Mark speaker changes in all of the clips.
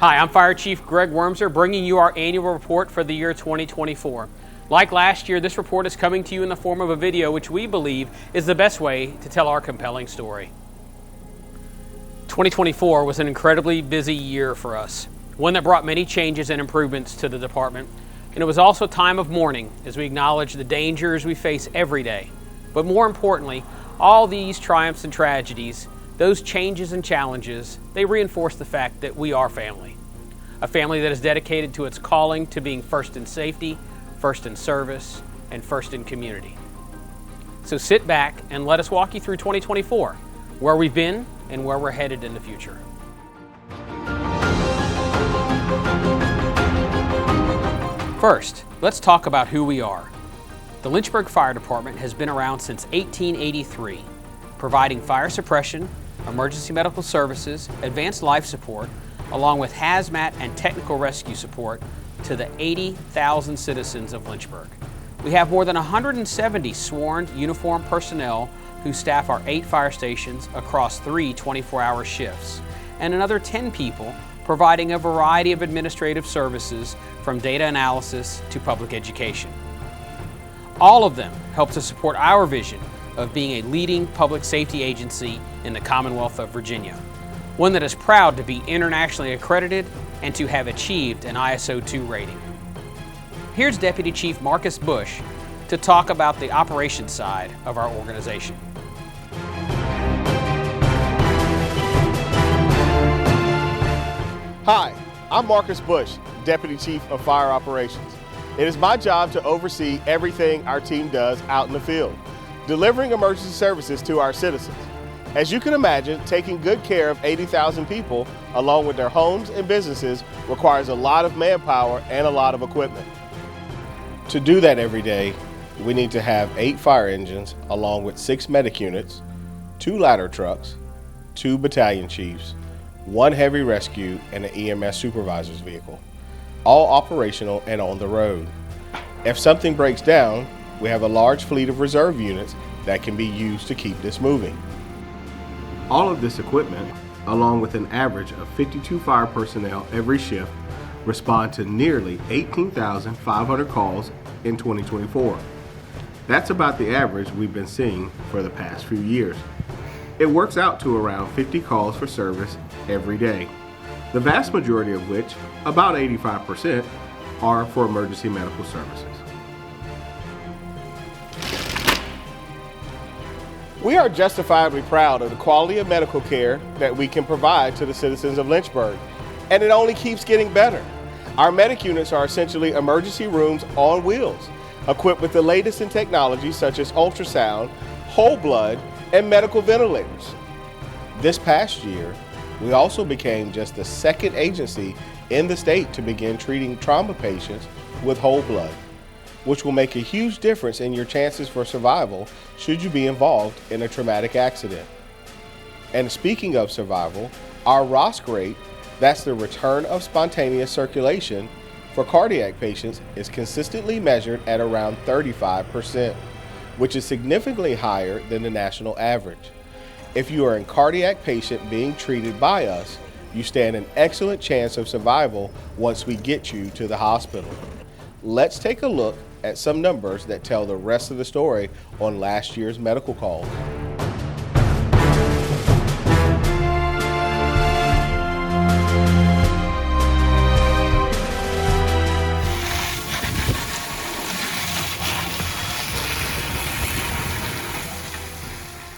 Speaker 1: Hi, I'm Fire Chief Greg Wormser, bringing you our annual report for the year 2024. Like last year, this report is coming to you in the form of a video which we believe is the best way to tell our compelling story. 2024 was an incredibly busy year for us, one that brought many changes and improvements to the department, and it was also a time of mourning as we acknowledge the dangers we face every day. But more importantly, all these triumphs and tragedies, those changes and challenges, they reinforce the fact that we are family. A family that is dedicated to its calling to being first in safety, first in service, and first in community. So sit back and let us walk you through 2024, where we've been and where we're headed in the future. First, let's talk about who we are. The Lynchburg Fire Department has been around since 1883, providing fire suppression, emergency medical services, advanced life support, along with hazmat and technical rescue support to the 80,000 citizens of Lynchburg. We have more than 170 sworn uniformed personnel who staff our 8 fire stations across 3 24-hour shifts, and another 10 people providing a variety of administrative services from data analysis to public education. All of them help to support our vision of being a leading public safety agency in the Commonwealth of Virginia, one that is proud to be internationally accredited and to have achieved an ISO 2 rating. Here's Deputy Chief Marcus Bush to talk about the operations side of our organization.
Speaker 2: Hi, I'm Marcus Bush, Deputy Chief of Fire Operations. It is my job to oversee everything our team does out in the field, delivering emergency services to our citizens. As you can imagine, taking good care of 80,000 people, along with their homes and businesses, requires a lot of manpower and a lot of equipment. To do that every day, we need to have 8 fire engines, along with 6 medic units, 2 ladder trucks, 2 battalion chiefs, 1 heavy rescue, and an EMS supervisor's vehicle, all operational and on the road. If something breaks down, we have a large fleet of reserve units that can be used to keep this moving. All of this equipment, along with an average of 52 fire personnel every shift, respond to nearly 18,500 calls in 2024. That's about the average we've been seeing for the past few years. It works out to around 50 calls for service every day, the vast majority of which, about 85%, are for emergency medical services. We are justifiably proud of the quality of medical care that we can provide to the citizens of Lynchburg, and it only keeps getting better. Our medic units are essentially emergency rooms on wheels, equipped with the latest in technology such as ultrasound, whole blood, and medical ventilators. This past year, we also became just the second agency in the state to begin treating trauma patients with whole blood, which will make a huge difference in your chances for survival should you be involved in a traumatic accident. And speaking of survival, our ROSC rate, that's the return of spontaneous circulation, for cardiac patients is consistently measured at around 35%, which is significantly higher than the national average. If you are a cardiac patient being treated by us, you stand an excellent chance of survival once we get you to the hospital. Let's take a look at some numbers that tell the rest of the story on last year's medical calls.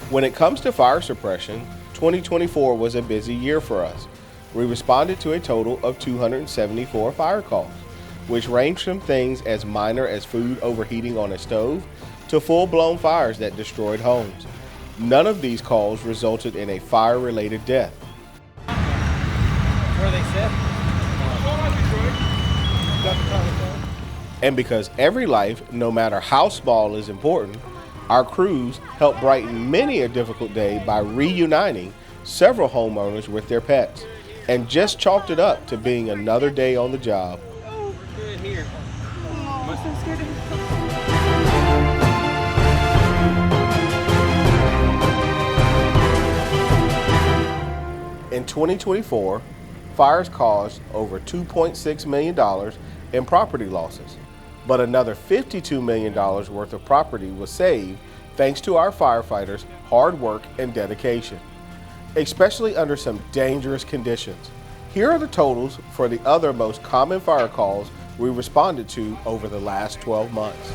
Speaker 2: When it comes to fire suppression, 2024 was a busy year for us. We responded to a total of 274 fire calls, which ranged from things as minor as food overheating on a stove to full-blown fires that destroyed homes. None of these calls resulted in a fire-related death.
Speaker 3: Where they sit?
Speaker 2: And because every life, no matter how small, is important, our crews helped brighten many a difficult day by reuniting several homeowners with their pets, and just chalked it up to being another day on the job.
Speaker 1: Oh, good here.
Speaker 3: I'm so scared of
Speaker 2: In 2024, fires caused over $2.6 million in property losses, but another $52 million worth of property was saved thanks to our firefighters' hard work and dedication, especially under some dangerous conditions. Here are the totals for the other most common fire calls we responded to over the last 12 months.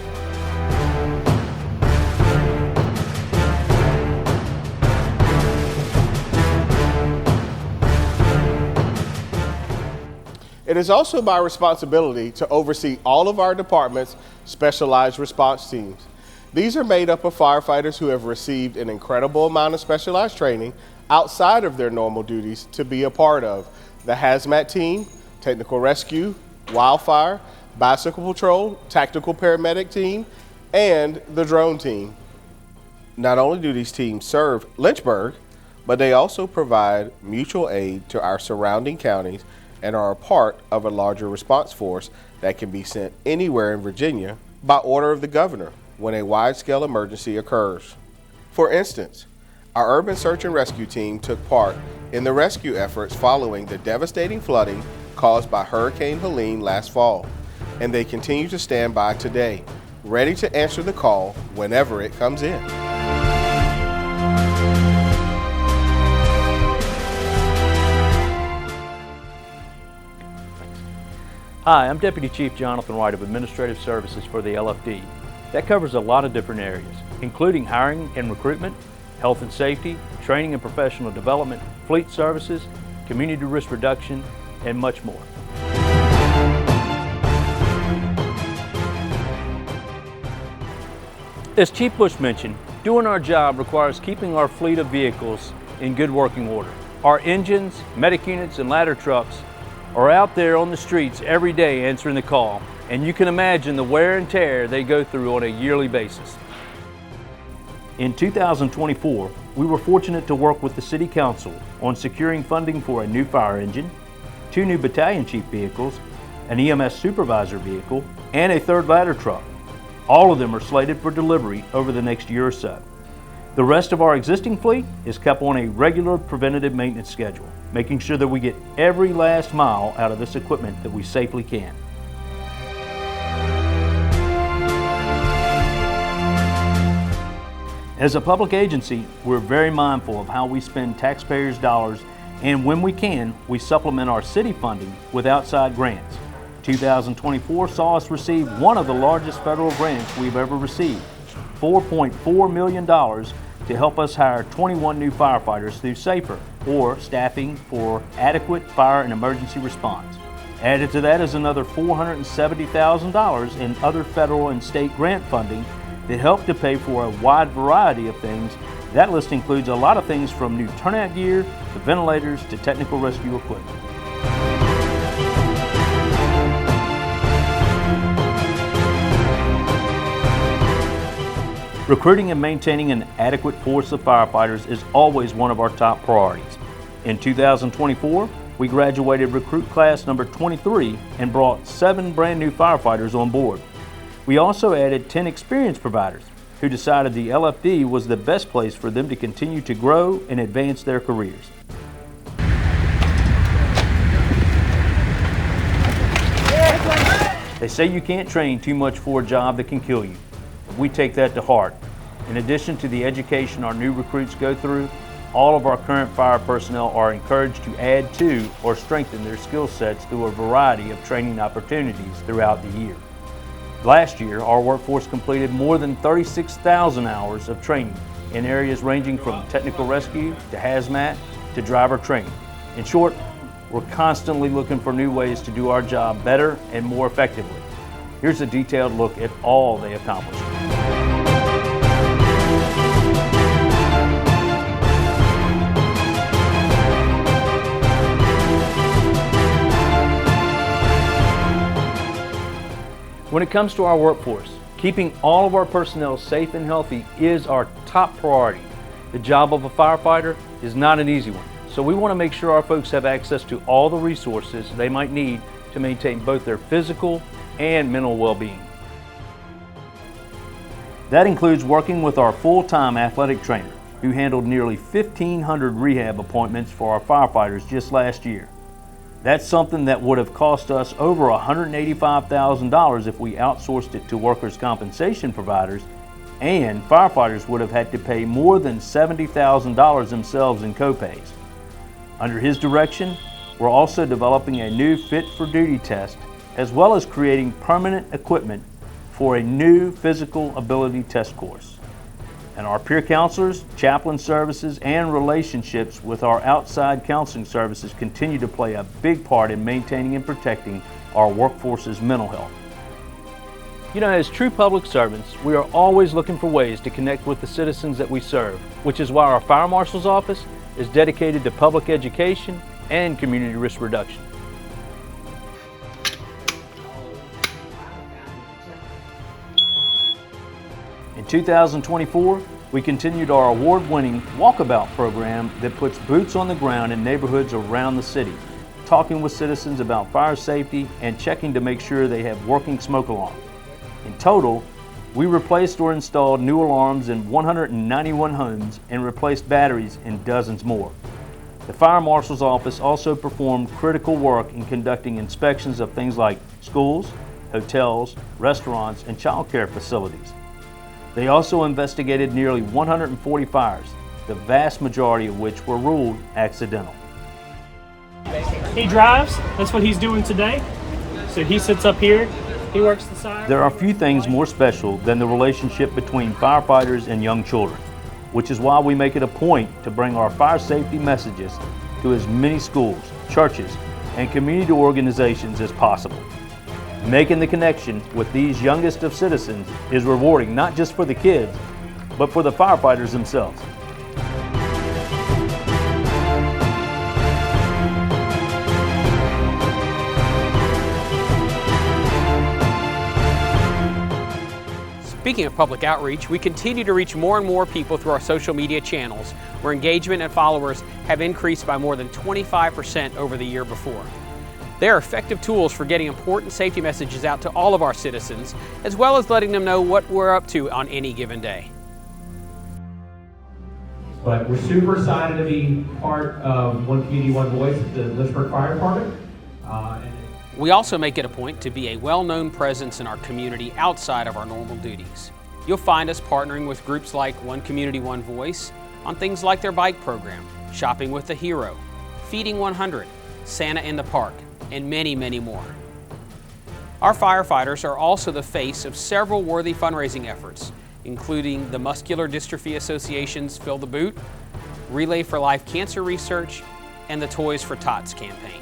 Speaker 2: It is also my responsibility to oversee all of our department's specialized response teams. These are made up of firefighters who have received an incredible amount of specialized training outside of their normal duties to be a part of the hazmat team, technical rescue, wildfire, bicycle patrol, tactical paramedic team, and the drone team. Not only do these teams serve Lynchburg, but they also provide mutual aid to our surrounding counties and are a part of a larger response force that can be sent anywhere in Virginia by order of the governor when a wide-scale emergency occurs. For instance, our urban search and rescue team took part in the rescue efforts following the devastating flooding caused by Hurricane Helene last fall, and they continue to stand by today, ready to answer the call whenever it comes in.
Speaker 4: Hi, I'm Deputy Chief Jonathan White of Administrative Services for the LFD. That covers a lot of different areas, including hiring and recruitment, health and safety, training and professional development, fleet services, community risk reduction, and much more. As Chief Bush mentioned, doing our job requires keeping our fleet of vehicles in good working order. Our engines, medic units, and ladder trucks are out there on the streets every day answering the call, and you can imagine the wear and tear they go through on a yearly basis. In 2024, we were fortunate to work with the City Council on securing funding for a new fire engine, 2 new battalion chief vehicles, an EMS supervisor vehicle, and a 3rd ladder truck. All of them are slated for delivery over the next year or so. The rest of our existing fleet is kept on a regular preventative maintenance schedule, making sure that we get every last mile out of this equipment that we safely can. As a public agency, we're very mindful of how we spend taxpayers' dollars, and when we can, we supplement our city funding with outside grants. 2024 saw us receive one of the largest federal grants we've ever received, $4.4 million to help us hire 21 new firefighters through SAFER, or Staffing for Adequate Fire and Emergency Response. Added to that is another $470,000 in other federal and state grant funding that help to pay for a wide variety of things. That list includes a lot of things from new turnout gear to ventilators to technical rescue equipment. Recruiting and maintaining an adequate force of firefighters is always one of our top priorities. In 2024, we graduated recruit class number 23 and brought 7 brand new firefighters on board. We also added 10 experienced providers who decided the LFD was the best place for them to continue to grow and advance their careers. They say you can't train too much for a job that can kill you. We take that to heart. In addition to the education our new recruits go through, all of our current fire personnel are encouraged to add to or strengthen their skill sets through a variety of training opportunities throughout the year. Last year, our workforce completed more than 36,000 hours of training in areas ranging from technical rescue to hazmat to driver training. In short, we're constantly looking for new ways to do our job better and more effectively. Here's a detailed look at all they accomplished. When it comes to our workforce, keeping all of our personnel safe and healthy is our top priority. The job of a firefighter is not an easy one, so we want to make sure our folks have access to all the resources they might need to maintain both their physical and mental well-being. That includes working with our full-time athletic trainer, who handled nearly 1,500 rehab appointments for our firefighters just last year. That's something that would have cost us over $185,000 if we outsourced it to workers' compensation providers, and firefighters would have had to pay more than $70,000 themselves in copays. Under his direction, we're also developing a new fit-for-duty test, as well as creating permanent equipment for a new physical ability test course. And our peer counselors, chaplain services, and relationships with our outside counseling services continue to play a big part in maintaining and protecting our workforce's mental health. You know, as true public servants, we are always looking for ways to connect with the citizens that we serve, which is why our Fire Marshal's Office is dedicated to public education and community risk reduction. In 2024, we continued our award-winning Walkabout program that puts boots on the ground in neighborhoods around the city, talking with citizens about fire safety and checking to make sure they have working smoke alarms. In total, we replaced or installed new alarms in 191 homes and replaced batteries in dozens more. The Fire Marshal's Office also performed critical work in conducting inspections of things like schools, hotels, restaurants, and child care facilities. They also investigated nearly 140 fires, the vast majority of which were ruled accidental.
Speaker 3: He drives. That's what he's doing today. So he sits up here. He works the side.
Speaker 4: There are few things more special than the relationship between firefighters and young children, which is why we make it a point to bring our fire safety messages to as many schools, churches, and community organizations as possible. Making the connection with these youngest of citizens is rewarding not just for the kids, but for the firefighters themselves.
Speaker 1: Speaking of public outreach, we continue to reach more and more people through our social media channels, where engagement and followers have increased by more than 25% over the year before. They are effective tools for getting important safety messages out to all of our citizens, as well as letting them know what we're up to on any given day.
Speaker 5: But we're super excited to be part of One Community, One Voice at the Lynchburg Fire Department.
Speaker 1: We also make it a point to be a well-known presence in our community outside of our normal duties. You'll find us partnering with groups like One Community, One Voice on things like their bike program, Shopping with the Hero, Feeding 100, Santa in the Park, and many, many more. Our firefighters are also the face of several worthy fundraising efforts, including the Muscular Dystrophy Association's Fill the Boot, Relay for Life Cancer Research, and the Toys for Tots campaign.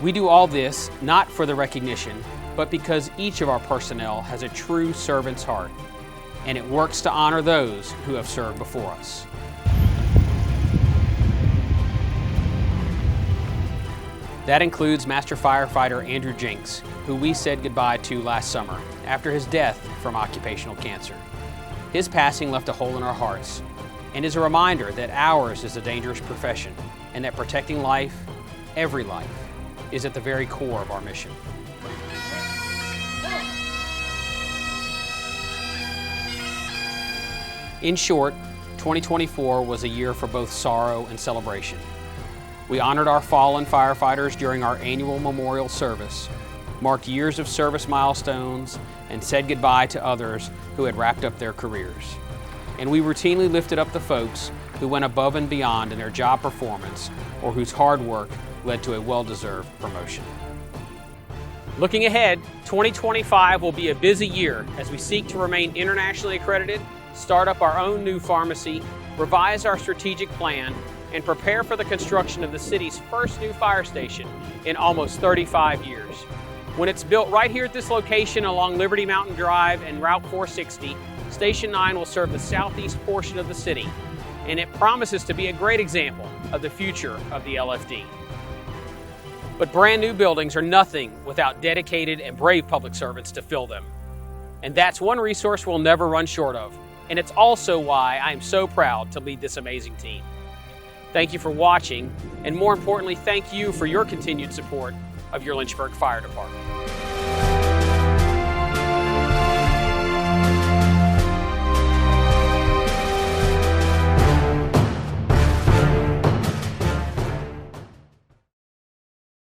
Speaker 1: We do all this not for the recognition, but because each of our personnel has a true servant's heart, and it works to honor those who have served before us. That includes Master Firefighter Andrew Jenks, who we said goodbye to last summer after his death from occupational cancer. His passing left a hole in our hearts and is a reminder that ours is a dangerous profession and that protecting life, every life, is at the very core of our mission. In short, 2024 was a year for both sorrow and celebration. We honored our fallen firefighters during our annual memorial service, marked years of service milestones, and said goodbye to others who had wrapped up their careers. And we routinely lifted up the folks who went above and beyond in their job performance or whose hard work led to a well-deserved promotion. Looking ahead, 2025 will be a busy year as we seek to remain internationally accredited, start up our own new pharmacy, revise our strategic plan, and prepare for the construction of the city's first new fire station in almost 35 years. When it's built right here at this location along Liberty Mountain Drive and Route 460, Station 9 will serve the southeast portion of the city, and it promises to be a great example of the future of the LFD. But brand new buildings are nothing without dedicated and brave public servants to fill them. And that's one resource we'll never run short of. And it's also why I am so proud to lead this amazing team. Thank you for watching, and more importantly, thank you for your continued support of your Lynchburg Fire Department.